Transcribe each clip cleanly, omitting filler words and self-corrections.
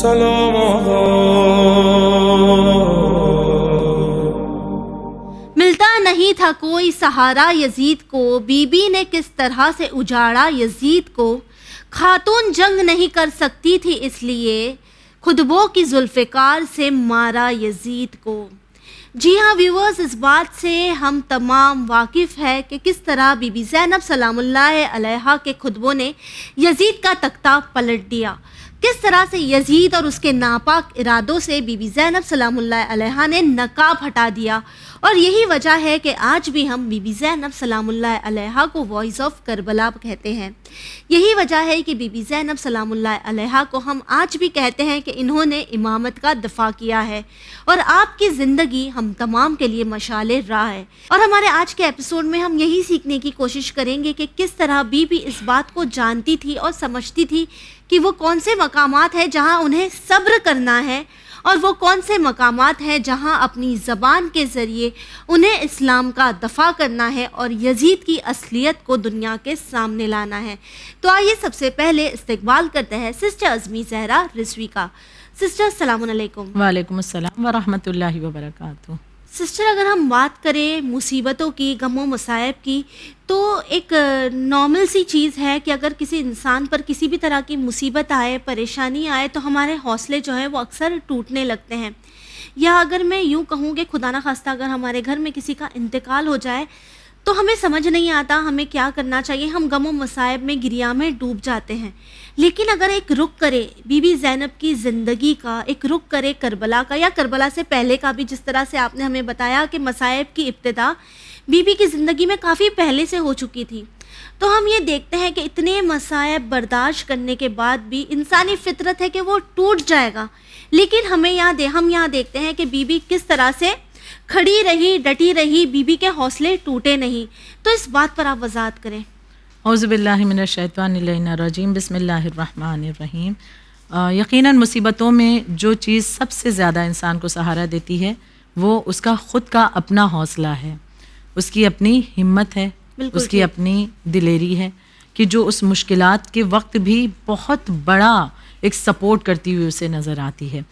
سلام ملتا نہیں تھا کوئی سہارا یزید کو، بی بی نے کس طرح سے اجاڑا یزید کو، خاتون جنگ نہیں کر سکتی تھی اس لیے خطبوں کی ذوالفقار سے مارا یزید کو۔ جی ہاں ویورز، اس بات سے ہم تمام واقف ہے کہ کس طرح بی بی زینب سلام اللہ علیہا کے خطبوں نے یزید کا تختہ پلٹ دیا، کس طرح سے یزید اور اس کے ناپاک ارادوں سے بی بی زینب سلام اللہ علیہا نے نقاب ہٹا دیا، اور یہی وجہ ہے کہ آج بھی ہم بی بی زینب سلام اللہ علیہا کو وائس آف کربلا کہتے ہیں۔ یہی وجہ ہے کہ بی بی زینب سلام اللہ علیہا کو ہم آج بھی کہتے ہیں کہ انہوں نے امامت کا دفاع کیا ہے، اور آپ کی زندگی ہم تمام کے لیے مشعل راہ ہے۔ اور ہمارے آج کے ایپیسوڈ میں ہم یہی سیکھنے کی کوشش کریں گے کہ کس طرح بی بی اس بات کو جانتی تھی اور سمجھتی تھی کہ وہ کون سے مقامات ہیں جہاں انہیں صبر کرنا ہے، اور وہ کون سے مقامات ہیں جہاں اپنی زبان کے ذریعے انہیں اسلام کا دفاع کرنا ہے اور یزید کی اصلیت کو دنیا کے سامنے لانا ہے۔ تو آئیے سب سے پہلے استقبال کرتے ہیں سسٹر عظمی زہرا رضوی کا۔ سسٹر السلام علیکم۔ وعلیکم السلام ورحمۃ اللہ وبرکاتہ۔ سسٹر، اگر ہم بات کریں مصیبتوں کی، غم و مصائب کی، تو ایک نارمل سی چیز ہے کہ اگر کسی انسان پر کسی بھی طرح کی مصیبت آئے، پریشانی آئے، تو ہمارے حوصلے جو ہیں وہ اکثر ٹوٹنے لگتے ہیں، یا اگر میں یوں کہوں کہ خدا نخواستہ اگر ہمارے گھر میں کسی کا انتقال ہو جائے تو ہمیں سمجھ نہیں آتا ہمیں کیا کرنا چاہیے، ہم غم و مصائب میں گریا میں ڈوب جاتے ہیں۔ لیکن اگر ایک رخ کرے بی بی زینب کی زندگی کا، ایک رخ کرے کربلا کا، یا کربلا سے پہلے کا بھی، جس طرح سے آپ نے ہمیں بتایا کہ مصائب کی ابتدا بی بی کی زندگی میں کافی پہلے سے ہو چکی تھی، تو ہم یہ دیکھتے ہیں کہ اتنے مصائب برداشت کرنے کے بعد بھی انسانی فطرت ہے کہ وہ ٹوٹ جائے گا، لیکن ہم یہاں دیکھتے ہیں کہ بی بی کس طرح سے کھڑی رہی، ڈٹی رہی، بی بی کے حوصلے ٹوٹے نہیں۔ تو اس بات پر آپ وضاحت کریں۔ اعوذ باللہ من الشیطان الرجیم، بسم اللہ الرحمن الرحیم۔ یقیناً مصیبتوں میں جو چیز سب سے زیادہ انسان کو سہارا دیتی ہے وہ اس کا خود کا اپنا حوصلہ ہے، اس کی اپنی ہمت ہے، اس کی اپنی دلیری ہے، کہ جو اس مشکلات کے وقت بھی بہت بڑا ایک سپورٹ کرتی ہوئی اسے نظر آتی ہے۔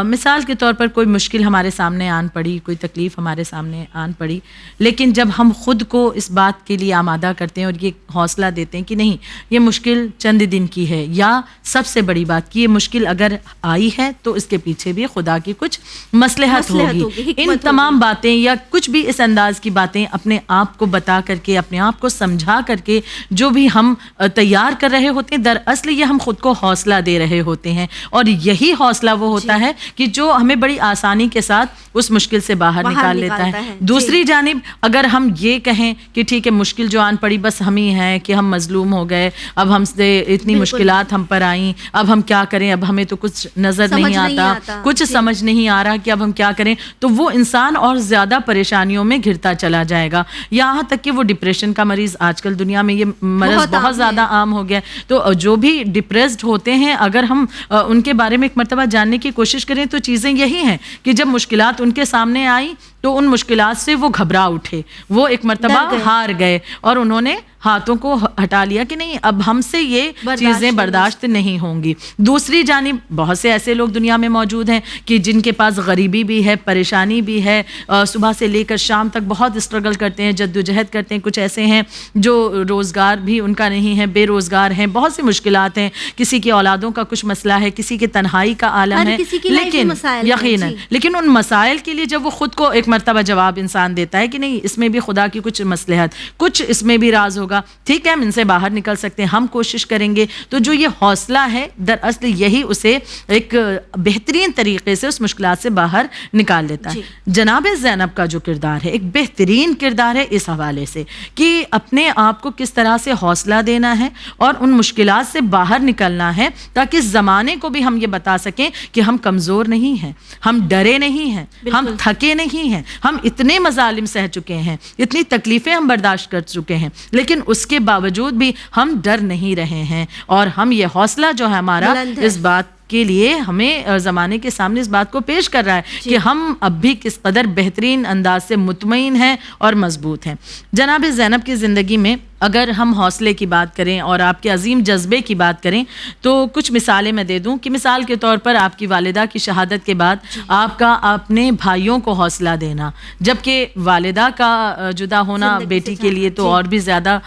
مثال کے طور پر کوئی مشکل ہمارے سامنے آن پڑی، کوئی تکلیف ہمارے سامنے آن پڑی، لیکن جب ہم خود کو اس بات کے لیے آمادہ کرتے ہیں اور یہ حوصلہ دیتے ہیں کہ نہیں، یہ مشکل چند دن کی ہے، یا سب سے بڑی بات کہ یہ مشکل اگر آئی ہے تو اس کے پیچھے بھی خدا کی کچھ مصلحت ہوگی۔ ان تمام باتیں یا کچھ بھی اس انداز کی باتیں اپنے آپ کو بتا کر کے، اپنے آپ کو سمجھا کر کے جو بھی ہم تیار کر رہے ہوتے ہیں، دراصل یہ ہم خود کو حوصلہ دے رہے ہوتے ہیں، اور یہی حوصلہ وہ ہوتا ہے کہ جو ہمیں بڑی آسانی کے ساتھ اس مشکل سے باہر نکال لیتا ہے۔ دوسری جانب اگر ہم یہ کہیں کہ ٹھیک ہے مشکل جو آن پڑی بس ہم ہی ہیں کہ ہم مظلوم ہو گئے، اب ہم سے اتنی مشکلات ہم پر آئیں، اب ہم کیا کریں، اب ہمیں تو کچھ نظر نہیں آتا، کچھ سمجھ نہیں آ رہا کہ اب ہم کیا کریں، تو وہ انسان اور زیادہ پریشانیوں میں گھرتا چلا جائے گا، یہاں تک کہ وہ ڈپریشن کا مریض، آج کل دنیا میں یہ مرض بہت زیادہ عام ہو گیا ہے، تو جو بھی ڈپریسڈ ہوتے ہیں اگر ہم ان کے بارے میں ایک مرتبہ جاننے کی کوشش کریں تو چیزیں یہی ہیں کہ جب مشکلات ان کے سامنے آئیں تو ان مشکلات سے وہ گھبرا اٹھے، وہ ایک مرتبہ ہار گئے اور انہوں نے ہاتھوں کو ہٹا لیا کہ نہیں اب ہم سے یہ چیزیں برداشت نہیں ہوں گی۔ دوسری جانب بہت سے ایسے لوگ دنیا میں موجود ہیں کہ جن کے پاس غریبی بھی ہے، پریشانی بھی ہے، صبح سے لے کر شام تک بہت اسٹرگل کرتے ہیں، جدوجہد کرتے ہیں، کچھ ایسے ہیں جو روزگار بھی ان کا نہیں ہے، بے روزگار ہیں، بہت سی مشکلات ہیں، کسی کی اولادوں کا کچھ مسئلہ ہے، کسی کے تنہائی کا عالم ہے، لیکن یقیناً لیکن ان مسائل کے لیے جب وہ خود کو ایک مرتبہ جواب انسان دیتا ہے کہ نہیں اس میں بھی خدا کی کچھ مصلحت، کچھ اس میں بھی راز ہوگا، ٹھیک ہے ہم ان سے باہر نکل سکتے ہیں، ہم کوشش کریں گے، تو جو یہ حوصلہ ہے دراصل یہی اسے ایک بہترین طریقے سے اس مشکلات سے باہر نکال دیتا ہے۔ جناب زینب کا جو کردار ہے ایک بہترین کردار ہے اس حوالے سے کہ اپنے آپ کو کس طرح سے حوصلہ دینا ہے اور ان مشکلات سے باہر نکلنا ہے، تاکہ اس زمانے کو بھی ہم یہ بتا سکیں کہ ہم کمزور نہیں ہیں، ہم ڈرے نہیں ہیں، ہم تھکے نہیں ہیں، ہم اتنے مظالم سہ چکے ہیں، اتنی تکلیفیں ہم برداشت کر چکے ہیں، لیکن اس کے باوجود بھی ہم ڈر نہیں رہے ہیں، اور ہم یہ حوصلہ جو ہے ہمارا اس بات کے لیے ہمیں زمانے کے سامنے اس بات کو پیش کر رہا ہے کہ ہم اب بھی کس قدر بہترین انداز سے مطمئن ہیں اور مضبوط ہیں۔ جناب زینب کی زندگی میں اگر ہم حوصلے کی بات کریں اور آپ کے عظیم جذبے کی بات کریں تو کچھ مثالیں میں دے دوں کہ مثال کے طور پر آپ کی والدہ کی شہادت کے بعد آپ کا اپنے بھائیوں کو حوصلہ دینا، جبکہ والدہ کا جدا ہونا بیٹی کے لیے تو اور بھی زیادہ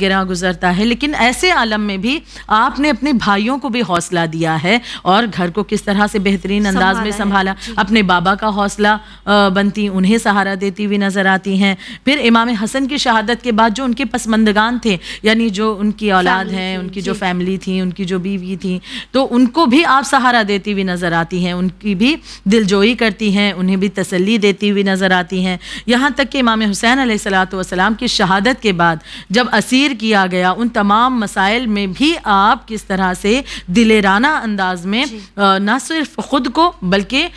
گراں گزرتا ہے، لیکن ایسے عالم میں بھی آپ نے اپنے بھائیوں کو بھی حوصلہ دیا ہے اور گھر کو کس طرح سے بہترین انداز میں سنبھالا، اپنے بابا کا حوصلہ بنتی، انہیں سہارا دیتی ہوئی نظر آتی ہیں۔ پھر امام حسن کی شہادت کے بعد جو ان کے پسماندگان تھے، یعنی جو ان کی اولاد ہیں، ان کی جو فیملی تھی، ان کی جو بیوی تھی، تو ان کو بھی آپ سہارا دیتی ہوئی نظر آتی ہیں، ان کی بھی دلجوئی کرتی ہیں، انہیں بھی تسلی دیتی ہوئی نظر آتی ہیں۔ یہاں تک کہ امام حسین علیہ الصلوۃ والسلام کی شہادت کے بعد جب اسیر کیا گیا، ان تمام مسائل میں بھی آپ کس طرح سے دلیرانہ انداز میں نہ صرف خود کو بلکہ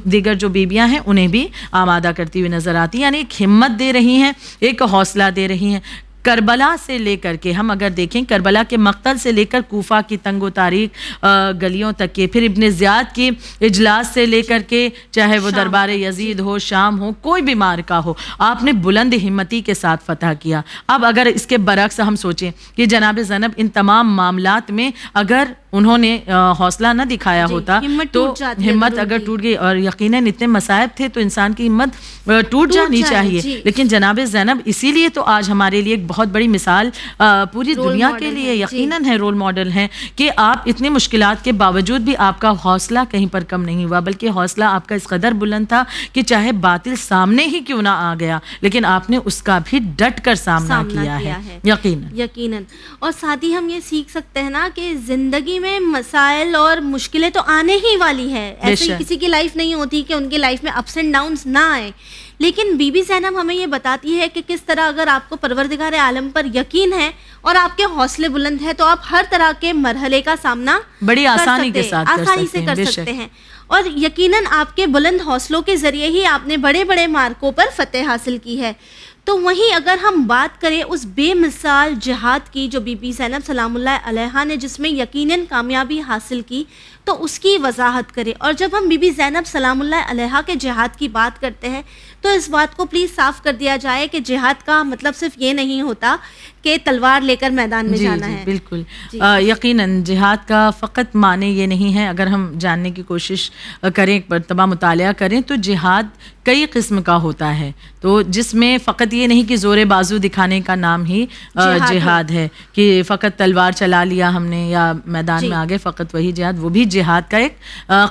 دیگر جو بیویاں ہیں انہیں بھی آمادہ کرتی ہوئی نظر آتی ہیں، یعنی ایک ہمت دے رہی ہیں، ایک حوصلہ دے رہی ہیں۔ کربلا سے لے کر کے ہم اگر دیکھیں، کربلا کے مقتل سے لے کر کوفہ کی تنگ و تاریک گلیوں تک کے، پھر ابن زیاد کی اجلاس سے لے کر کے چاہے وہ دربار یزید ہو، شام ہو، کوئی بھی مارکا ہو، آپ نے بلند ہمتی کے ساتھ فتح کیا۔ اب اگر اس کے برعکس ہم سوچیں کہ جناب زینب ان تمام معاملات میں اگر انہوں نے حوصلہ نہ دکھایا ہوتا تو ہمت اگر ٹوٹ گئی، اور یقیناً اتنے مصائب تھے تو انسان کی ہمت ٹوٹ جانی چاہیے، لیکن جناب زینب اسی لیے تو آج ہمارے لیے ایک بہت بڑی مثال پوری دنیا کے لیے یقیناً ہے، رول ماڈل ہیں کہ آپ اتنے مشکلات کے باوجود بھی آپ کا حوصلہ کہیں پر کم نہیں ہوا، بلکہ حوصلہ آپ کا اس قدر بلند تھا کہ چاہے باطل سامنے ہی کیوں نہ آ گیا لیکن آپ نے اس کا بھی ڈٹ کر سامنا کیا ہے۔ یقیناً اور ساتھ ہی ہم یہ سیکھ سکتے ہیں نا کہ زندگی میں مسائل اور مشکلیں تو آنے ہی والی ہے، ایسے کسی کی لائف نہیں ہوتی کہ ان کی لائف میں اپس اینڈ ڈاؤنس نہ آئے، لیکن بی بی زینب ہمیں یہ بتاتی ہے کہ کس طرح اگر آپ کو پروردگار عالم پر یقین ہے اور آپ کے حوصلے بلند ہیں تو آپ ہر طرح کے مرحلے کا سامنا بڑی آسانی کے ساتھ کر سکتے ہیں، اور یقیناً آپ کے بلند حوصلوں کے ذریعے ہی آپ نے بڑے بڑے مارکوں پر فتح حاصل کی ہے۔ تو وہیں اگر ہم بات کریں اس بے مثال جہاد کی جو بی بی زینب سلام اللہ علیہا نے جس میں یقیناً کامیابی حاصل کی، تو اس کی وضاحت کریں۔ اور جب ہم بی بی زینب سلام اللہ علیہا کے جہاد کی بات کرتے ہیں تو اس بات کو پلیز صاف کر دیا جائے کہ جہاد کا مطلب صرف یہ نہیں ہوتا کہ تلوار لے کر میدان میں جانا ہے۔ بالکل، یقیناً جہاد کا فقط معنی یہ نہیں ہے۔ اگر ہم جاننے کی کوشش کریں، مرتبہ مطالعہ کریں تو جہاد کئی قسم کا ہوتا ہے، تو جس میں فقط یہ نہیں کہ زور بازو دکھانے کا نام ہی جہاد ہے کہ فقط تلوار چلا لیا ہم نے یا میدان میں آگے فقط وہی جہاد، وہ بھی جہاد کا ایک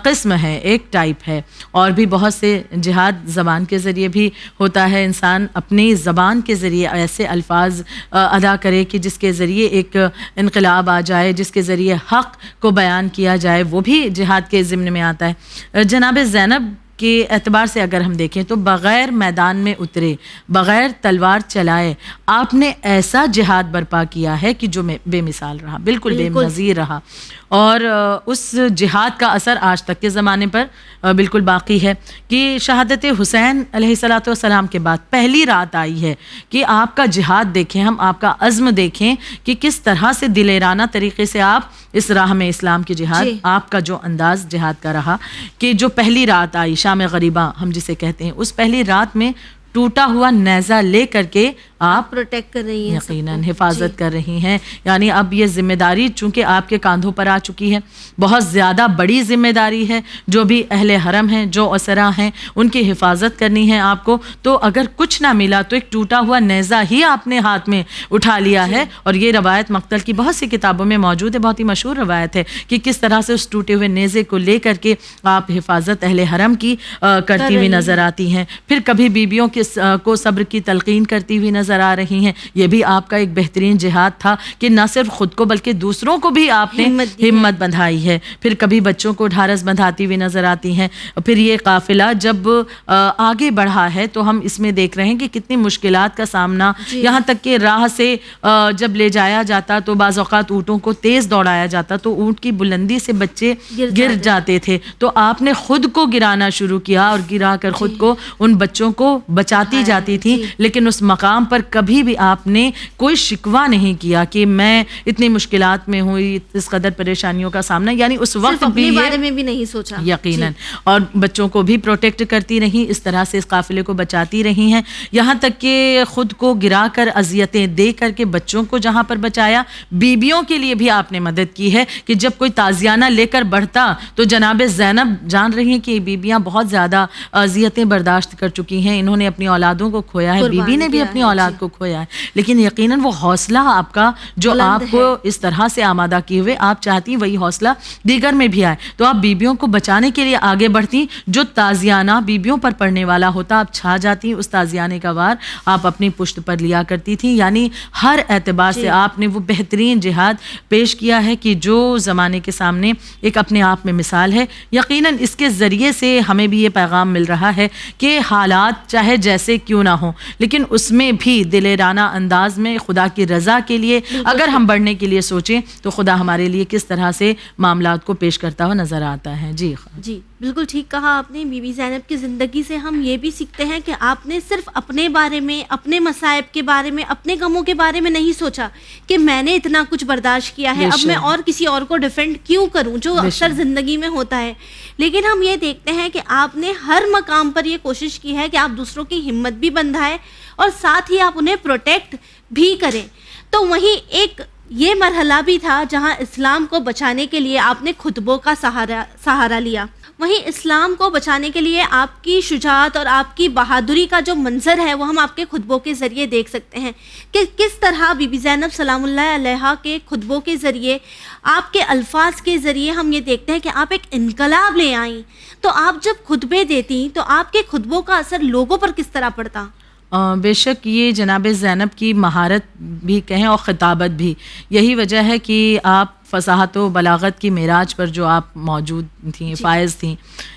قسم ہے، ایک ٹائپ ہے۔ اور بھی بہت سے جہاد زبان کے ذریعے بھی ہوتا ہے، انسان اپنی زبان کے ذریعے ایسے الفاظ ادا کرے کہ جس کے ذریعے ایک انقلاب آ جائے، جس کے ذریعے حق کو بیان کیا جائے، وہ بھی جہاد کے ضمن میں آتا ہے۔ جناب زینب کے اعتبار سے اگر ہم دیکھیں تو بغیر میدان میں اترے، بغیر تلوار چلائے آپ نے ایسا جہاد برپا کیا ہے کہ جو بے مثال رہا، بالکل بے نظیر رہا، اور اس جہاد کا اثر آج تک کے زمانے پر بالکل باقی ہے کہ شہادت حسین علیہ الصلوۃ والسلام کے بعد پہلی رات آئی ہے کہ آپ کا جہاد دیکھیں، ہم آپ کا عزم دیکھیں کہ کس طرح سے دلیرانہ طریقے سے آپ اس راہ میں اسلام کی جہاد، آپ کا جو انداز جہاد کا رہا کہ جو پہلی رات آئی شام غریبہ ہم جسے کہتے ہیں، اس پہلی رات میں ٹوٹا ہوا نیزہ لے کر کے آپ پروٹیکٹ کر رہی ہیں، یقیناً حفاظت کر رہی ہیں، یعنی اب یہ ذمہ داری چونکہ آپ کے کاندھوں پر آ چکی ہے، بہت زیادہ بڑی ذمہ داری ہے، جو بھی اہل حرم ہیں، جو اسرا ہیں، ان کی حفاظت کرنی ہے آپ کو، تو اگر کچھ نہ ملا تو ایک ٹوٹا ہوا نیزہ ہی آپ نے ہاتھ میں اٹھا لیا ہے۔ اور یہ روایت مقتل کی بہت سی کتابوں میں موجود ہے، بہت ہی مشہور روایت ہے کہ کس طرح سے اس ٹوٹے ہوئے نیزے کو لے کر کے آپ حفاظت اہل حرم کی کرتی ہوئی نظر آتی ہیں، پھر کبھی بیویوں کو صبر کی تلقین کرتی ہوئی نظر آ رہی ہیں۔ یہ بھی آپ کا ایک بہترین جہاد تھا کہ نہ صرف خود کو بلکہ دوسروں کو بھی آپ نے ہمت بندھائی ہے، پھر کبھی بچوں کو ڈھارس بندھاتی ہوئی نظر آتی ہیں۔ پھر یہ قافلہ جب آگے بڑھا ہے تو ہم اس میں دیکھ رہے ہیں کہ کتنی مشکلات کا سامنا، یہاں تک کہ راہ سے جب لے جایا جاتا تو بعض اوقات اونٹوں کو تیز دوڑایا جاتا تو اونٹ کی بلندی سے بچے گر جاتے تھے، تو آپ نے خود کو گرانا شروع کیا اور گرا کر خود کو ان بچوں کو بچا بچاتی جاتی تھی, لیکن اس مقام پر کبھی بھی آپ نے کوئی شکوہ نہیں کیا کہ میں اتنی مشکلات میں ہوں, اس قدر پریشانیوں کا سامنا, یعنی اس وقت بھی اپنے بارے میں بھی نہیں سوچا یقیناً, اور بچوں کو بھی پروٹیکٹ کرتی رہی, اس طرح سے اس قافلے کو بچاتی رہی ہیں, یہاں تک کہ خود کو گرا کر اذیتیں دے کر کے بچوں کو جہاں پر بچایا. بیبیوں کے لیے بھی آپ نے مدد کی ہے کہ جب کوئی تازیانہ لے کر بڑھتا تو جناب زینب جان رہی ہیں کہ بیبیاں بہت زیادہ اذیتیں برداشت کر چکی ہیں, انہوں نے اپنی اولادوں کو کھویا ہے, بیوی نے بھی اپنی اولاد کو کھویا ہے, لیکن یقیناً وہ حوصلہ آپ کا جو آپ کو اس طرح سے آمادہ کیے ہوئے آپ چاہتی وہی حوصلہ دیگر میں بھی آئے, تو آپ بیبیوں کو بچانے کے لیے آگے بڑھتی. جو تازیانہ بیبیوں پر پڑنے والا ہوتا آپ چھا جاتی, اس تازیانے کا وار آپ اپنی پشت پر لیا کرتی تھی. یعنی ہر اعتبار سے آپ نے وہ بہترین جہاد پیش کیا ہے کہ جو زمانے کے سامنے ایک اپنے آپ میں مثال ہے. یقیناً اس کے ذریعے سے ہمیں بھی یہ پیغام مل رہا ہے کہ حالات چاہے جیسے کیوں نہ ہوں, لیکن اس میں بھی دلیرانہ انداز میں خدا کی رضا کے لیے اگر ہم بڑھنے کے لیے سوچیں تو خدا ہمارے لیے کس طرح سے معاملات کو پیش کرتا ہوا نظر آتا ہے. جی بالکل ٹھیک کہا آپ نے. بی بی زینب کی زندگی سے ہم یہ بھی سیکھتے ہیں کہ آپ نے صرف اپنے بارے میں, اپنے مصائب کے بارے میں, اپنے غموں کے بارے میں نہیں سوچا کہ میں نے اتنا کچھ برداشت کیا ہے, اب میں اور کسی اور کو ڈیفینڈ کیوں کروں, جو اکثر زندگی میں ہوتا ہے. لیکن ہم یہ دیکھتے ہیں کہ آپ نے ہر مقام پر یہ کوشش کی ہے کہ آپ دوسروں کی ہمت بھی بندھائیں اور ساتھ ہی آپ انہیں پروٹیکٹ بھی کریں. تو وہیں ایک یہ مرحلہ بھی تھا جہاں اسلام کو بچانے کے لیے آپ نے خطبوں کا سہارا لیا. وہیں اسلام کو بچانے کے لیے آپ کی شجاعت اور آپ کی بہادری کا جو منظر ہے وہ ہم آپ کے خطبوں کے ذریعے دیکھ سکتے ہیں کہ کس طرح بی بی زینب سلام اللہ علیہا کے خطبوں کے ذریعے, آپ کے الفاظ کے ذریعے ہم یہ دیکھتے ہیں کہ آپ ایک انقلاب لے آئیں. تو آپ جب خطبے دیتی تو آپ کے خطبوں کا اثر لوگوں پر کس طرح پڑتا؟ بے شک یہ جناب زینب کی مہارت بھی کہیں اور خطابت بھی, یہی وجہ ہے کہ آپ فصاحت و بلاغت کی معراج پر جو آپ موجود تھیں, فائز تھیں,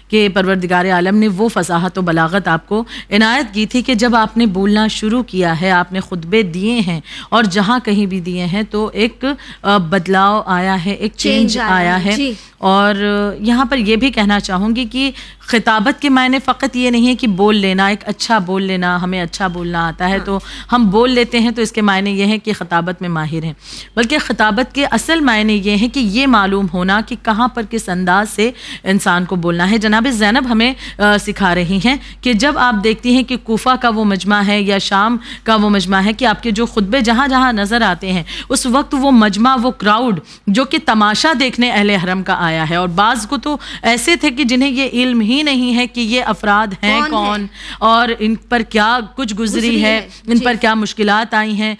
کہ پروردگار عالم نے وہ فصاحت و بلاغت آپ کو عنایت کی تھی کہ جب آپ نے بولنا شروع کیا ہے, آپ نے خطبے دیے ہیں اور جہاں کہیں بھی دیے ہیں تو ایک بدلاؤ آیا ہے, ایک چینج آیا ہے. اور یہاں پر یہ بھی کہنا چاہوں گی کہ خطابت کے معنی فقط یہ نہیں ہے کہ بول لینا, ایک اچھا بول لینا, ہمیں اچھا بولنا آتا ہے تو ہم بول لیتے ہیں تو اس کے معنی یہ ہے کہ خطابت میں ماہر ہیں, بلکہ خطابت کے اصل معنی یہ ہے کہ یہ معلوم ہونا کہ کہاں پر کس انداز سے انسان کو بولنا ہے. جناب زینب ہمیں سکھا رہی ہیں کہ جب آپ دیکھتی ہیں کہ کوفہ کا وہ مجمع ہے یا شام کا وہ مجمع ہے کہ آپ کے جو خطبے جہاں جہاں نظر آتے ہیں اس وقت وہ مجمع, وہ کراؤڈ جو کہ تماشا دیکھنے اہل حرم کا آیا ہے, اور بعض کو تو ایسے تھے کہ جنہیں یہ علم ہی نہیں ہے کہ یہ افراد ہیں کون اور ان پر کیا کچھ گزری ہے, ان پر کیا مشکلات آئی ہیں.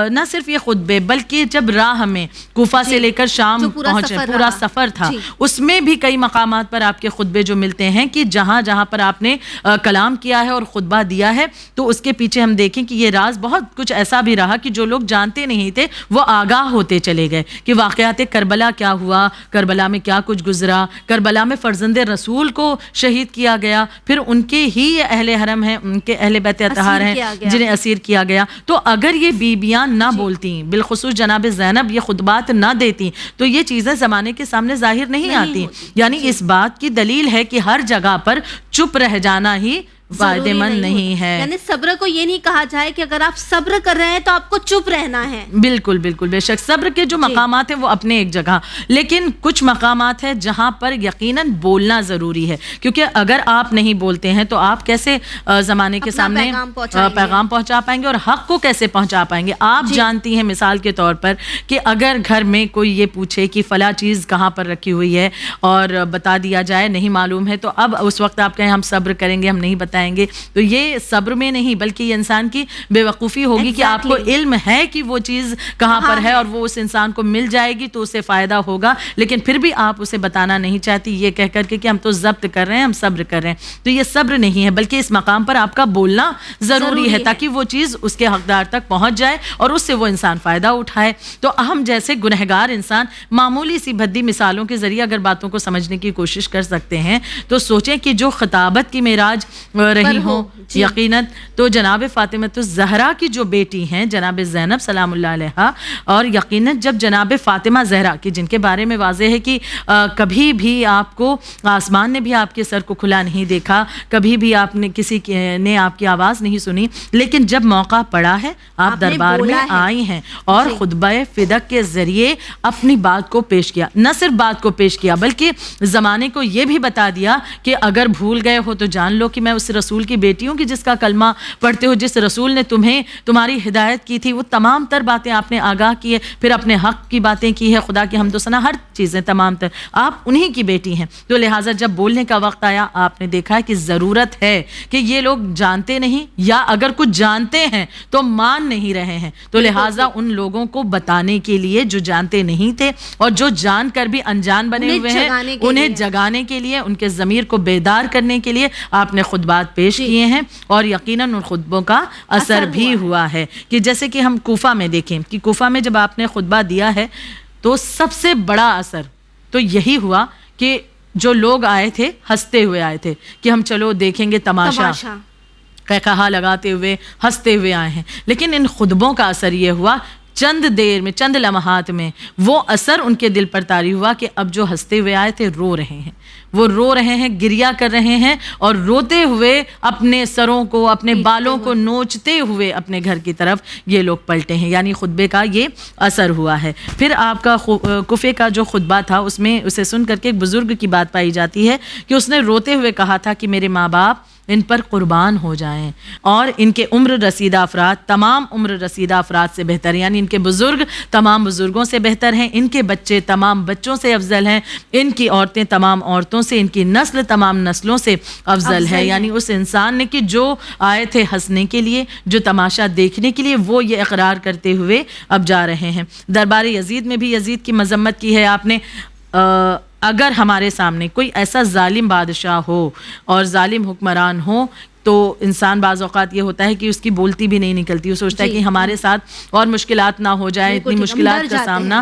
نہ صرف یہ خطبے بلکہ جب راہ میں کوفہ سے لے کر شام پہنچے, پورا سفر تھا, اس میں بھی کئی مقامات پر آپ کے خطبے جو ملتے ہیں کہ جہاں جہاں پر آپ نے کلام کیا ہے اور خطبہ دیا ہے تو اس کے پیچھے ہم دیکھیں کہ یہ راز بہت کچھ ایسا بھی رہا کہ جو لوگ جانتے نہیں تھے وہ آگاہ ہوتے چلے گئے کہ واقعات کربلا کیا ہوا, کربلا میں کیا کچھ گزرا, کربلا میں فرزند رسول کو شہید کیا گیا, پھر ان کے ہی اہل حرم ہیں, ان کے اہل بیت اطہار ہیں جنہیں اسیر کیا گیا. تو اگر یہ بیبیاں نہ بولتی, بالخصوص جناب زینب یہ خطبات نہ دیتی تو یہ چیزیں زمانے کے سامنے ظاہر نہیں آتی. یعنی اس بات کی دلیل ہے کہ ہر جگہ پر چپ رہ جانا ہی فائدے مند نہیں ہے. یعنی صبر کو یہ نہیں کہا جائے کہ اگر آپ صبر کر رہے ہیں تو آپ کو چپ رہنا ہے. بالکل بالکل, بے شک صبر کے جو مقامات ہیں وہ اپنے ایک جگہ, لیکن کچھ مقامات ہیں جہاں پر یقیناً بولنا ضروری ہے, کیونکہ اگر آپ نہیں بولتے ہیں تو آپ کیسے زمانے کے سامنے پیغام پہنچا پائیں گے اور حق کو کیسے پہنچا پائیں گے. آپ جانتی ہیں مثال کے طور پر کہ اگر گھر میں کوئی یہ پوچھے کہ فلاں چیز کہاں پر رکھی ہوئی ہے اور بتا دیا جائے نہیں معلوم ہے, تو اب اس وقت آپ کہیں ہم صبر کریں گے, ہم نہیں بتائیں گے, تو یہ صبر میں نہیں بلکہ یہ انسان کی بے وقوفی ہوگی کہ آپ کو علم ہے کہ وہ چیز کہاں پر ہے اور وہ اس انسان کو مل جائے گی تو اسے فائدہ ہوگا, لیکن پھر بھی آپ اسے بتانا نہیں چاہتی یہ کہہ کر کے کہ ہم تو ضبط کر رہے ہیں, ہم صبر کر رہے ہیں. تو یہ صبر نہیں ہے بلکہ اس مقام پر آپ کا بولنا ضروری ہے تاکہ وہ چیز اس کے حقدار تک پہنچ جائے اور اس سے وہ انسان فائدہ اٹھائے. تو ہم جیسے گنہگار انسان معمولی سی بھدی مثالوں کے ذریعے اگر باتوں کو سمجھنے کی کوشش کر سکتے ہیں تو سوچیں کہ جو خطابت کی معراج رہی ہوں یقیناً. تو جناب فاطمہ الزہرا کی جو بیٹی ہیں جناب زینب سلام اللہ علیہا، اور یقیناً جب جناب فاطمہ زہرا کی جن کے بارے میں واضح ہے کہ کبھی بھی آپ کو آسمان نے بھی آپ کے سر کو کھلا نہیں دیکھا، کبھی بھی آپ نے کسی نے آپ کی آواز نہیں سنی، لیکن جب موقع پڑا ہے آپ دربار میں آئی ہیں اور خطبہ فدق کے ذریعے اپنی بات کو پیش کیا. نہ صرف بات کو پیش کیا بلکہ زمانے کو یہ بھی بتا دیا کہ اگر بھول گئے ہو تو جان لو کہ میں اس رسول کی بیٹی ہوں کہ جس کا کلمہ پڑھتے ہو، جس رسول نے تمہیں تمہاری ہدایت کی تھی، وہ تمام تر باتیں آپ نے آگاہ کی ہے، پھر اپنے حق کی باتیں کی ہے، خدا کی حمد و ثنا، ہر چیزیں تمام تر آپ انہی کی بیٹی ہیں. تو لہٰذا جب بولنے کا وقت آیا آپ نے دیکھا کہ ضرورت ہے کہ یہ لوگ جانتے نہیں یا اگر کچھ جانتے ہیں تو مان نہیں رہے ہیں، تو لہٰذا ان لوگوں کو بتانے کے لیے جو جانتے نہیں تھے اور جو جان کر بھی انجان بنے ہوئے ہیں انہیں جگانے کے لیے، ان کے ضمیر کو بیدار کرنے کے لیے آپ نے خطبات پیش کیے ہیں. اور یقیناً ان خطبوں کا اثر بھی ہوا ہے کہ جیسے کہ ہم کوفہ میں دیکھیں کہ کوفہ میں جب آپ نے خطبہ دیا ہے تو سب سے بڑا اثر تو یہی ہوا کہ جو لوگ آئے تھے ہنستے ہوئے آئے تھے کہ ہم چلو دیکھیں گے تماشا، کہا لگاتے ہوئے ہنستے ہوئے آئے ہیں. لیکن ان خطبوں کا اثر یہ ہوا چند دیر میں، چند لمحات میں وہ اثر ان کے دل پر طاری ہوا کہ اب جو ہنستے ہوئے آئے تھے رو رہے ہیں، وہ رو رہے ہیں، گریہ کر رہے ہیں اور روتے ہوئے اپنے سروں کو، اپنے بالوں کو نوچتے ہوئے اپنے گھر کی طرف یہ لوگ پلٹے ہیں. یعنی خطبے کا یہ اثر ہوا ہے. پھر آپ کا کوفے کا جو خطبہ تھا اس میں اسے سن کر کے ایک بزرگ کی بات پائی جاتی ہے کہ اس نے روتے ہوئے کہا تھا کہ میرے ماں باپ ان پر قربان ہو جائیں اور ان کے عمر رسیدہ افراد تمام عمر رسیدہ افراد سے بہتر، یعنی ان کے بزرگ تمام بزرگوں سے بہتر ہیں، ان کے بچے تمام بچوں سے افضل ہیں، ان کی عورتیں تمام عورتوں سے، ان کی نسل تمام نسلوں سے افضل ہے. یعنی اس انسان نے کہ جو آئے تھے ہنسنے کے لیے، جو تماشا دیکھنے کے لیے، وہ یہ اقرار کرتے ہوئے اب جا رہے ہیں. دربار یزید میں بھی یزید کی مذمت کی ہے آپ نے. اگر ہمارے سامنے کوئی ایسا ظالم بادشاہ ہو اور ظالم حکمران ہو تو انسان بعض اوقات یہ ہوتا ہے کہ اس کی بولتی بھی نہیں نکلتی، وہ سوچتا ہے کہ ہمارے ساتھ اور مشکلات نہ ہو جائے، اتنی مشکلات کا سامنا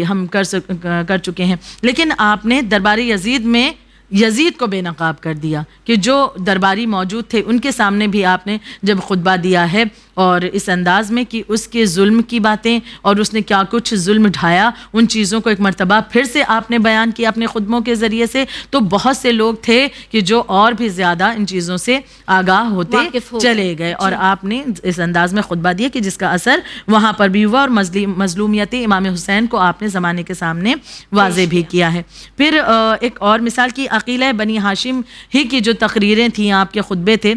ہم کر چکے ہیں. لیکن آپ نے دربار یزید میں یزید کو بے نقاب کر دیا کہ جو درباری موجود تھے ان کے سامنے بھی آپ نے جب خطبہ دیا ہے اور اس انداز میں کہ اس کے ظلم کی باتیں اور اس نے کیا کچھ ظلم ڈھایا ان چیزوں کو ایک مرتبہ پھر سے آپ نے بیان کیا اپنے خطبوں کے ذریعے سے، تو بہت سے لوگ تھے کہ جو اور بھی زیادہ ان چیزوں سے آگاہ ہوتے چلے گئے اور آپ نے اس انداز میں خطبہ دیا کہ جس کا اثر وہاں پر بھی ہوا اور مظلومیت امام حسین کو آپ نے زمانے کے سامنے واضح بھی کیا ہے. پھر ایک اور مثال کی عقیلہ بنی ہاشم ہی کی جو تقریریں تھیں، آپ کے خطبے تھے،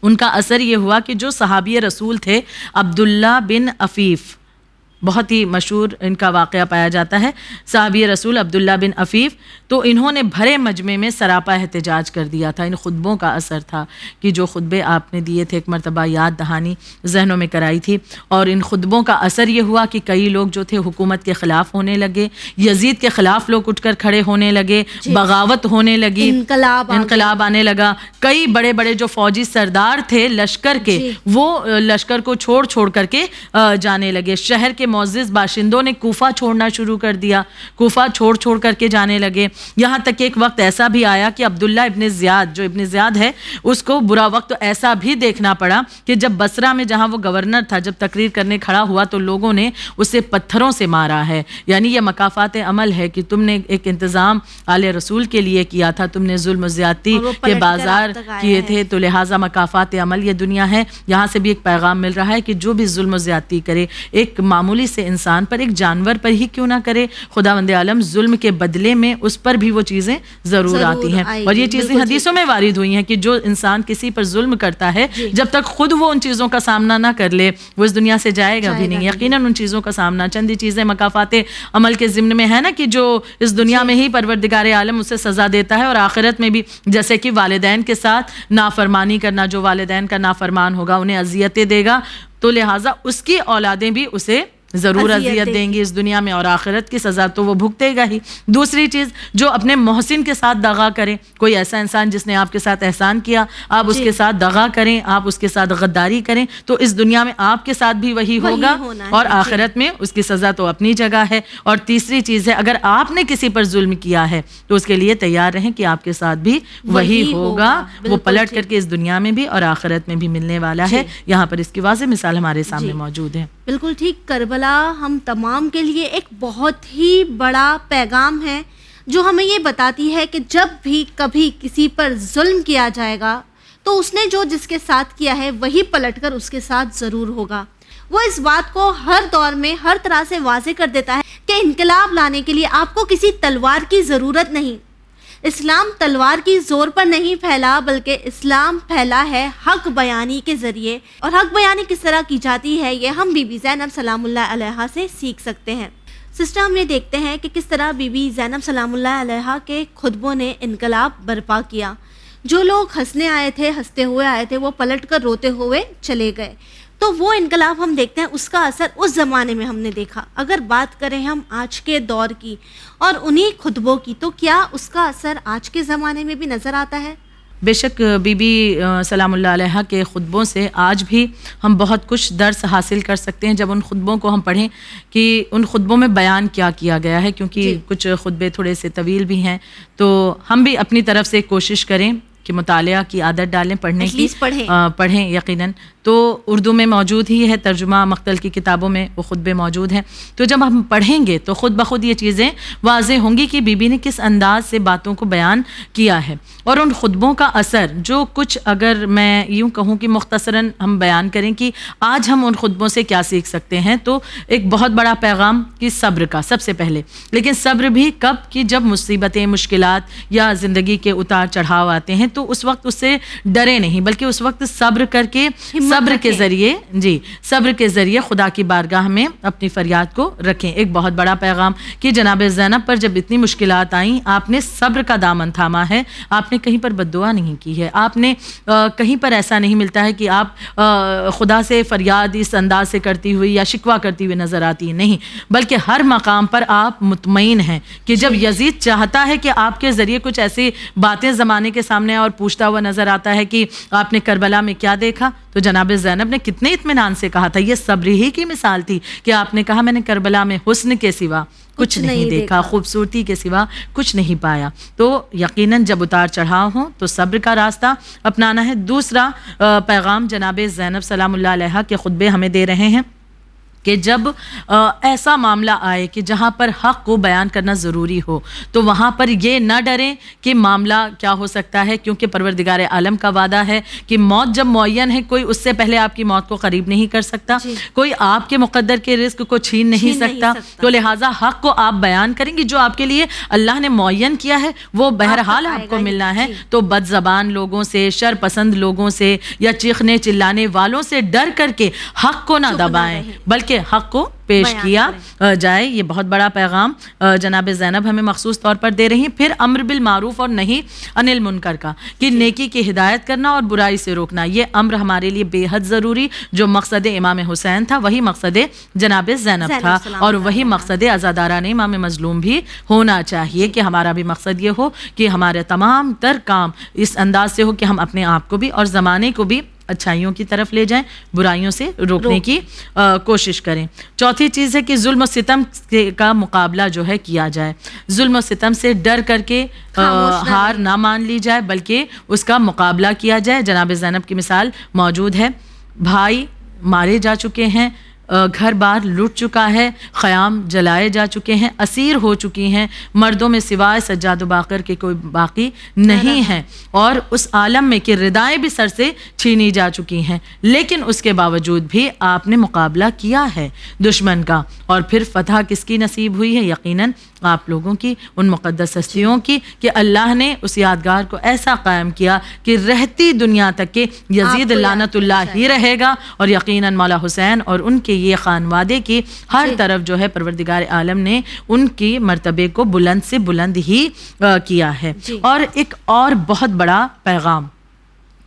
ان کا اثر یہ ہوا کہ جو صحابی رسول تھے عبداللہ بن عفیف، بہت ہی مشہور ان کا واقعہ پایا جاتا ہے، صحابی رسول عبداللہ بن عفیف، تو انہوں نے بھرے مجمع میں سراپا احتجاج کر دیا تھا. ان خطبوں کا اثر تھا کہ جو خطبے آپ نے دیے تھے ایک مرتبہ یاد دہانی ذہنوں میں کرائی تھی، اور ان خطبوں کا اثر یہ ہوا کہ کئی لوگ جو تھے حکومت کے خلاف ہونے لگے، یزید کے خلاف لوگ اٹھ کر کھڑے ہونے لگے، بغاوت ہونے لگی، انقلاب آنے لگا. کئی بڑے بڑے جو فوجی سردار تھے لشکر کے وہ لشکر کو چھوڑ کر کے جانے لگے. شہر کے معزز باشندوں نے کوفہ چھوڑنا شروع کر دیا، کوفہ چھوڑ کر کے جانے لگے. یہاں تک کہ ایک وقت ایسا بھی آیا کہ عبداللہ ابن زیاد، جو ابن زیاد ہے، اس کو برا وقت ایسا بھی دیکھنا پڑا کہ جب بصرہ میں جہاں وہ گورنر تھا جب تقریر کرنے کھڑا ہوا تو لوگوں نے اسے پتھروں سے مارا ہے. یعنی یہ مکافات عمل ہے کہ تم نے ایک انتظام آل رسول کے لیے کیا تھا، تم نے ظلم و زیادتی کے بازار کیے تھے، تو لہٰذا مکافات عمل یہ دنیا ہے. یہاں سے بھی ایک پیغام مل رہا ہے کہ جو بھی ظلم و زیادتی کرے، ایک معمولی سے انسان پر، ایک جانور پر ہی کیوں نہ کرے، خداوند عالم ظلم کے بدلے میں اس پر بھی وہ چیزیں ضرور آتی ہیں. اور یہ چیزیں حدیثوں میں وارد ہوئی ہیں کہ جو انسان کسی پر ظلم کرتا ہے جب تک خود وہ ان چیزوں کا سامنا نہ کر لے وہ اس دنیا سے جائے گا بھی نہیں. یقیناً ان چیزوں کا سامنا، چند چیزیں مکافات عمل کے ضمن میں ہے نا کہ جو اس دنیا میں ہی پروردگار عالم اسے سزا دیتا ہے اور آخرت میں بھی، جیسے کہ والدین کے ساتھ نافرمانی کرنا، جو والدین کا نافرمان ہوگا انہیں اذیتیں دے گا، تو لہٰذا اس کی اولادیں بھی اسے ضرور اذیت دیں گی اس دنیا میں، اور آخرت کی سزا تو وہ بھگتے گا ہی. دوسری چیز، جو اپنے محسن کے ساتھ دغا کریں، کوئی ایسا انسان جس نے آپ کے ساتھ احسان کیا، آپ اس کے ساتھ دغا کریں، آپ اس کے ساتھ غداری کریں، تو اس دنیا میں آپ کے ساتھ بھی وہی ہوگا، اور آخرت میں اس کی سزا تو اپنی جگہ ہے. اور تیسری چیز ہے، اگر آپ نے کسی پر ظلم کیا ہے تو اس کے لیے تیار رہیں کہ آپ کے ساتھ بھی وہی ہوگا، وہ پلٹ کر کے اس دنیا میں بھی اور آخرت میں بھی ملنے والا ہے. یہاں پر اس کی واضح مثال ہمارے سامنے موجود ہے. بالکل ٹھیک. کربلا ہم تمام کے لیے ایک بہت ہی بڑا پیغام ہے جو ہمیں یہ بتاتی ہے کہ جب بھی کبھی کسی پر ظلم کیا جائے گا تو اس نے جو جس کے ساتھ کیا ہے وہی پلٹ کر اس کے ساتھ ضرور ہوگا. وہ اس بات کو ہر دور میں ہر طرح سے واضح کر دیتا ہے کہ انقلاب لانے کے لیے آپ کو کسی تلوار کی ضرورت نہیں. اسلام تلوار کی زور پر نہیں پھیلا، بلکہ اسلام پھیلا ہے حق بیانی کے ذریعے. اور حق بیانی کس طرح کی جاتی ہے یہ ہم بی بی زینب سلام اللہ علیہا سے سیکھ سکتے ہیں. سسٹر، ہم یہ دیکھتے ہیں کہ کس طرح بی بی زینب سلام اللہ علیہا کے خطبوں نے انقلاب برپا کیا. جو لوگ ہنسنے آئے تھے، ہنستے ہوئے آئے تھے، وہ پلٹ کر روتے ہوئے چلے گئے. تو وہ انقلاب ہم دیکھتے ہیں، اس کا اثر اس زمانے میں ہم نے دیکھا. اگر بات کریں ہم آج کے دور کی اور انہی خطبوں کی، تو کیا اس کا اثر آج کے زمانے میں بھی نظر آتا ہے؟ بے شک بی بی سلام اللہ علیہ کے خطبوں سے آج بھی ہم بہت کچھ درس حاصل کر سکتے ہیں جب ان خطبوں کو ہم پڑھیں کہ ان خطبوں میں بیان کیا کیا گیا ہے. کیونکہ کچھ خطبے تھوڑے سے طویل بھی ہیں، تو ہم بھی اپنی طرف سے کوشش کریں کہ مطالعہ کی عادت ڈالیں، پڑھنے کی پڑھیں یقیناً. تو اردو میں موجود ہی ہے، ترجمہ مختل کی کتابوں میں وہ خطبے موجود ہیں. تو جب ہم پڑھیں گے تو خود بخود یہ چیزیں واضح ہوں گی کہ بی بی نے کس انداز سے باتوں کو بیان کیا ہے. اور ان خطبوں کا اثر جو کچھ، اگر میں یوں کہوں کہ مختصراً ہم بیان کریں کہ آج ہم ان خطبوں سے کیا سیکھ سکتے ہیں، تو ایک بہت بڑا پیغام کہ صبر کا سب سے پہلے. لیکن صبر بھی کب؟ کہ جب مصیبتیں، مشکلات یا زندگی کے اتار چڑھاؤ آتے ہیں تو اس وقت اس سے ڈرے نہیں، بلکہ اس وقت صبر کر کے صبر کے ذریعے خدا کی بارگاہ میں اپنی فریاد کو رکھیں. ایک بہت بڑا پیغام کہ جناب زینب پر جب اتنی مشکلات آئیں، آپ نے صبر کا دامن تھاما ہے، آپ نے کہیں پر بد دعا نہیں کی ہے، آپ نے کہیں پر ایسا نہیں ملتا ہے کہ آپ خدا سے فریاد اس انداز سے کرتی ہوئی یا شکوہ کرتی ہوئی نظر آتی نہیں، بلکہ ہر مقام پر آپ مطمئن ہیں کہ جب یزید چاہتا ہے کہ آپ کے ذریعے کچھ ایسی باتیں زمانے کے سامنے اور پوچھتا ہوا نظر آتا ہے کہ آپ نے کربلا میں کیا دیکھا، تو جناب زینب نے کتنے اطمینان سے کہا تھا. یہ صبر ہی کی مثال تھی کہ آپ نے کہا میں نے کربلا میں حسن کے سوا کچھ نہیں دیکھا، خوبصورتی کے سوا کچھ نہیں پایا. تو یقیناً جب اتار چڑھاؤ ہوں تو صبر کا راستہ اپنانا ہے. دوسرا پیغام جناب زینب سلام اللہ علیہا کے خطبے ہمیں دے رہے ہیں کہ جب ایسا معاملہ آئے کہ جہاں پر حق کو بیان کرنا ضروری ہو تو وہاں پر یہ نہ ڈریں کہ معاملہ کیا ہو سکتا ہے، کیونکہ پروردگار عالم کا وعدہ ہے کہ موت جب معین ہے کوئی اس سے پہلے آپ کی موت کو قریب نہیں کر سکتا، کوئی آپ کے مقدر کے رزق کو چھین نہیں سکتا. تو لہٰذا حق کو آپ بیان کریں گے، جو آپ کے لیے اللہ نے معین کیا ہے وہ بہرحال آپ کو ملنا ہے. تو بد زبان لوگوں سے، شر پسند لوگوں سے یا چیخنے چلانے والوں سے ڈر کر کے حق کو نہ دبائیں، بلکہ حق کو پیش کیا جائے. یہ بہت بڑا پیغام جناب زینب ہمیں مخصوص طور پر دے رہی ہیں. پھر امر بالمعروف اور نہی عن المنکر کا، کہ نیکی کی ہدایت کرنا اور برائی سے روکنا، یہ امر ہمارے لیے بے حد ضروری. جو مقصد امام حسین تھا وہی مقصد جناب زینب تھا، اور وہی مقصد عزاداران امام مظلوم بھی ہونا چاہیے کہ ہمارا بھی مقصد یہ ہو کہ ہمارے تمام تر کام اس انداز سے ہو کہ ہم اپنے آپ کو بھی اور زمانے کو بھی اچھائیوں کی طرف لے جائیں، برائیوں سے روکنے کی کوشش کریں. چوتھی چیز ہے کہ ظلم و ستم کا مقابلہ جو ہے کیا جائے. ظلم و ستم سے ڈر کر کے ہار نہ مان لی جائے، بلکہ اس کا مقابلہ کیا جائے. جناب زینب کی مثال موجود ہے. بھائی مارے جا چکے ہیں، گھر بار لٹ چکا ہے، خیام جلائے جا چکے ہیں، اسیر ہو چکی ہیں، مردوں میں سوائے سجاد و باقر کے کوئی باقی نہیں ہے، اور اس عالم میں کہ ردائیں بھی سر سے چھینی جا چکی ہیں. لیکن اس کے باوجود بھی آپ نے مقابلہ کیا ہے دشمن کا. اور پھر فتح کس کی نصیب ہوئی ہے؟ یقیناً آپ لوگوں کی، ان مقدس ہستیوں کی، کہ اللہ نے اس یادگار کو ایسا قائم کیا کہ رہتی دنیا تک کے یزید لعنت اللہ ہی رہے گا، اور یقیناً مولا حسین اور ان کے یہ خانوادے کی ہر طرف جو ہے پروردگار عالم نے ان کی مرتبے کو بلند سے بلند ہی کیا ہے. اور ایک اور بہت بڑا پیغام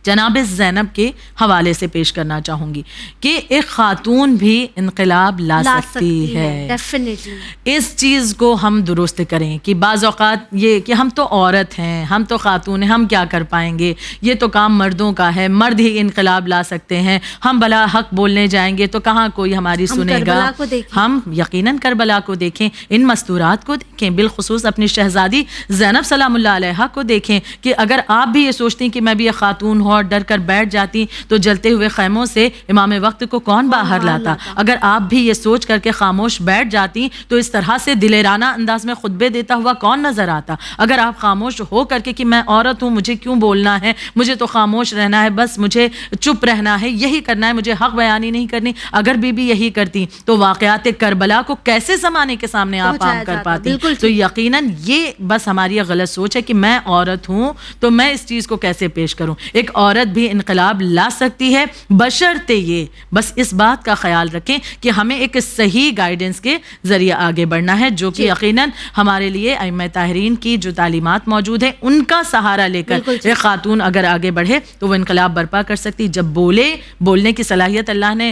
جناب زینب کے حوالے سے پیش کرنا چاہوں گی کہ ایک خاتون بھی انقلاب لا سکتی ہے. ڈیفینیٹلی اس چیز کو ہم درست کریں کہ بعض اوقات یہ کہ ہم تو عورت ہیں, ہم تو خاتون ہیں, ہم کیا کر پائیں گے, یہ تو کام مردوں کا ہے, مرد ہی انقلاب لا سکتے ہیں, ہم بلا حق بولنے جائیں گے تو کہاں کوئی ہماری سنے گا. ہم یقیناً کربلا کو دیکھیں, ان مستورات کو دیکھیں, بالخصوص اپنی شہزادی زینب سلام اللہ علیہا کو دیکھیں کہ اگر آپ بھی یہ سوچتی کہ میں بھی ایک خاتون ہوں اور ڈر کر بیٹھ جاتی تو جلتے ہوئے خیموں سے امام وقت کو کون باہر لاتا. اگر آپ بھی یہ سوچ کر کے خاموش بیٹھ جاتی تو اس طرح سے دلیرانہ انداز میں خطبے دیتا ہوا کون نظر آتا. اگر آپ خاموش ہو کر کے کہ میں عورت ہوں, مجھے کیوں بولنا ہے, مجھے تو خاموش رہنا ہے, بس مجھے چپ رہنا ہے, یہی کرنا ہے, مجھے حق بیانی نہیں کرنی, اگر بی بی یہی کرتی تو واقعات کربلا کو کیسے زمانے کے سامنے آپ عام کر پاتی. تو یقیناً یہ بس ہماری غلط سوچ ہے کہ میں عورت ہوں تو میں اس چیز کو کیسے پیش کروں. ایک عورت بھی انقلاب لا سکتی ہے, بشرطے یہ بس اس بات کا خیال رکھیں کہ ہمیں ایک صحیح گائیڈنس کے ذریعے آگے بڑھنا ہے, جو کہ یقیناً ہمارے لیے ائمہ طاہرین کی جو تعلیمات موجود ہیں ان کا سہارا لے کر ایک خاتون اگر آگے بڑھے تو وہ انقلاب برپا کر سکتی. جب بولنے کی صلاحیت اللہ نے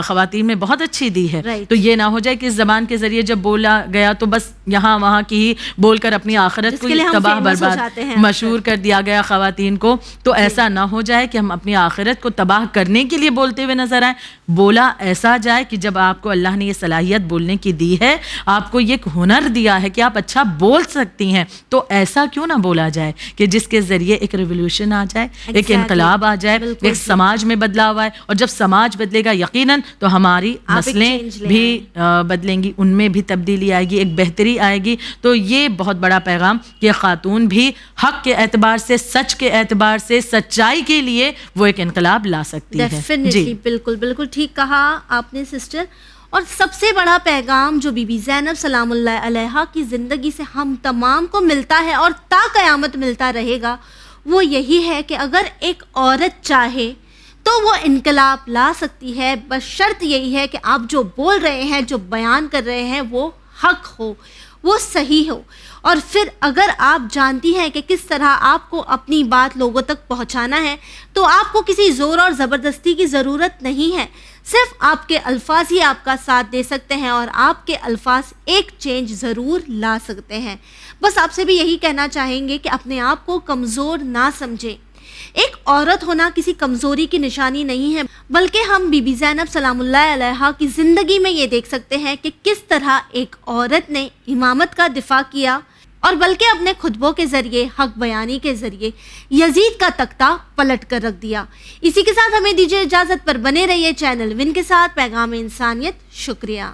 خواتین میں بہت اچھی دی ہے, تو یہ نہ ہو جائے کہ اس زبان کے ذریعے جب بولا گیا تو بس یہاں وہاں کی ہی بول کر اپنی آخرت کو تباہ برباد مشہور کر دیا گیا خواتین کو. تو ایسا نہ ہو جائے کہ ہم اپنی آخرت کو تباہ کرنے کے لیے بولتے ہوئے نظر آئیں. بولا ایسا جائے کہ جب آپ کو اللہ نے یہ صلاحیت بولنے کی دی ہے, آپ کو یہ ہنر دیا ہے کہ آپ اچھا بول سکتی ہیں, تو ایسا کیوں نہ بولا جائے کہ جس کے ذریعے ایک ریولیوشن آ جائے, ایک انقلاب آ جائے, ایک سماج میں بدلاؤ آئے. اور جب سماج بدلے گا یقیناً تو ہماری نسلیں بھی بدلیں گی, ان میں بھی تبدیلی آئے گی, ایک بہتری آئے گی. تو یہ بہت بڑا پیغام کہ خاتون بھی حق کے اعتبار سے, سچ کے اعتبار سے, سچائی کے لیے وہ ایک انقلاب لا سکتی ہے. ڈیفینیٹلی بالکل بالکل ٹھیک کہا آپ نے سسٹر. اور سب سے بڑا پیغام جو بی بی زینب سلام اللہ علیہا کی زندگی سے ہم تمام کو ملتا ہے اور تا قیامت ملتا رہے گا, وہ یہی ہے کہ اگر ایک عورت چاہے تو وہ انقلاب لا سکتی ہے, بس شرط یہی ہے کہ آپ جو بول رہے ہیں, جو بیان کر رہے ہیں, وہ حق ہو, وہ صحیح ہو. اور پھر اگر آپ جانتی ہیں کہ کس طرح آپ کو اپنی بات لوگوں تک پہنچانا ہے, تو آپ کو کسی زور اور زبردستی کی ضرورت نہیں ہے. صرف آپ کے الفاظ ہی آپ کا ساتھ دے سکتے ہیں, اور آپ کے الفاظ ایک چینج ضرور لا سکتے ہیں. بس آپ سے بھی یہی کہنا چاہیں گے کہ اپنے آپ کو کمزور نہ سمجھیں. ایک عورت ہونا کسی کمزوری کی نشانی نہیں ہے, بلکہ ہم بی بی زینب سلام اللہ علیہا کی زندگی میں یہ دیکھ سکتے ہیں کہ کس طرح ایک عورت نے امامت کا دفاع کیا, اور بلکہ اپنے خطبوں کے ذریعے, حق بیانی کے ذریعے یزید کا تختہ پلٹ کر رکھ دیا. اسی کے ساتھ ہمیں دیجیے اجازت, پر بنے رہیے چینل ون کے ساتھ پیغام انسانیت. شکریہ.